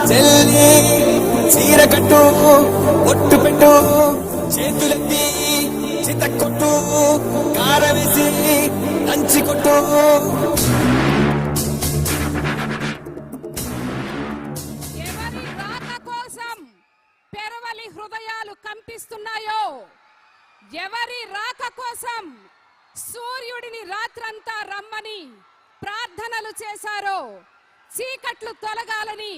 చెల్లి చీర కట్టు ఒట్టు పెట్టు చేతులెత్తి చితక్కొట్టు కారవేసి దంచి కొట్టు. ఎవరి రాక కోసం పెరవలి హృదయాలు కంపిస్తున్నాయో, ఎవరి రాక కోసం సూర్యుడిని రాత్రంతా రమ్మని ప్రార్థనలు చేశారో, చీకట్లు తొలగాలని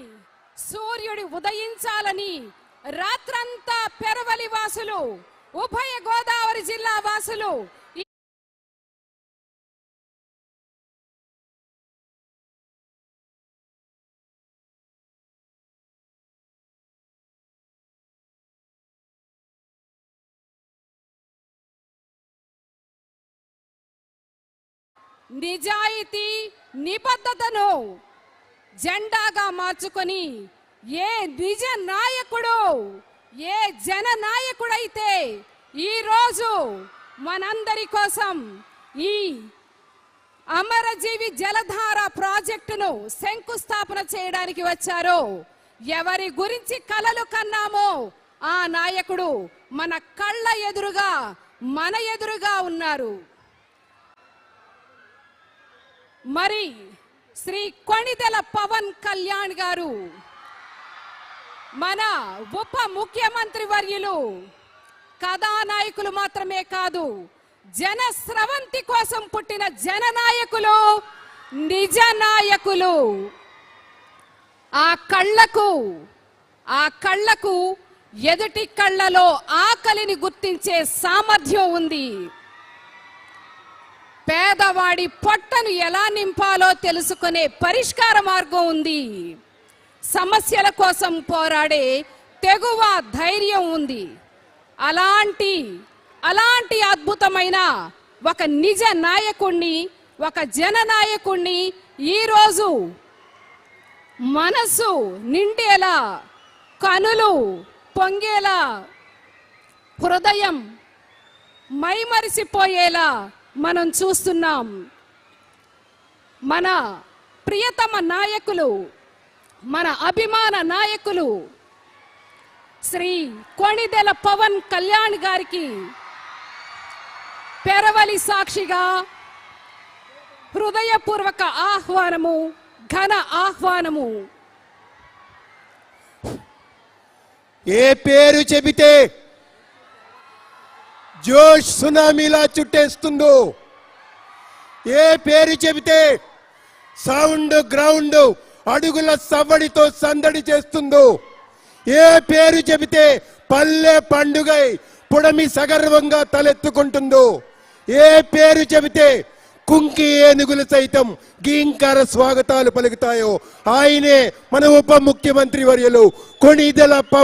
సూర్యుడి ఉదయించాలని రాత్రంతా పెరవలి వాసులు, ఉభయ గోదావరి జిల్లా వాసులు నిజాయితీ నిబద్ధతను జెండాగా మార్చుకొని ఏ నిజ నాయకుడు, ఏ జన నాయకుడైతే ఈరోజు మనందరి కోసం ఈ అమరజీవి జలధార ప్రాజెక్టును శంకుస్థాపన చేయడానికి వచ్చారో, ఎవరి గురించి కలలు కన్నామో ఆ నాయకుడు మన కళ్ళ ఎదురుగా, మన ఎదురుగా ఉన్నారు. మరి శ్రీ కొణిదెల పవన్ కళ్యాణ్ గారు, మన ఉప ముఖ్యమంత్రి వర్యులు, కథానాయకులు మాత్రమే కాదు, జన స్రవంతి కోసం పుట్టిన జననాయకులు, నిజ నాయకులు. ఆ కళ్ళకు ఎదుటి కళ్ళలో ఆకలిని గుర్తించే సామర్థ్యం ఉంది. పేదవాడి పొట్టను ఎలా నింపాలో తెలుసుకునే పరిష్కార మార్గం ఉంది. సమస్యల కోసం పోరాడే తెగువ ధైర్యం ఉంది. అలాంటి అద్భుతమైన ఒక నిజ నాయకుణ్ణి, ఒక జననాయకుణ్ణి ఈరోజు మనసు నిండేలా, కనులు పొంగేలా, హృదయం మైమరిసిపోయేలా మనం చూస్తున్నాం. మన ప్రియతమ నాయకులు, మన అభిమాన నాయకులు శ్రీ కొణిదెల పవన్ కళ్యాణ్ గారికి పెరవలి సాక్షిగా హృదయపూర్వక ఆహ్వానము, ఘన ఆహ్వానము. ఏ పేరు చెబితే జోష్ సునామీలా చుట్టేస్తుందో, ఏ పేరు చెబితే సౌండ్ గ్రౌండ్ అడుగుల సవ్వడితో సందడి చేస్తుందో, ఏ పేరు చెబితే పల్లె పండుగై పుడమి సగర్వంగా తలెత్తుకుంటుందో, ఏ పేరు చెబితే కుంకి ఏనుగులు సైతం గీంకార స్వాగతాలు పలుకుతాయో ఆయనే మన ఉప ముఖ్యమంత్రి వర్యులు కొణిదెల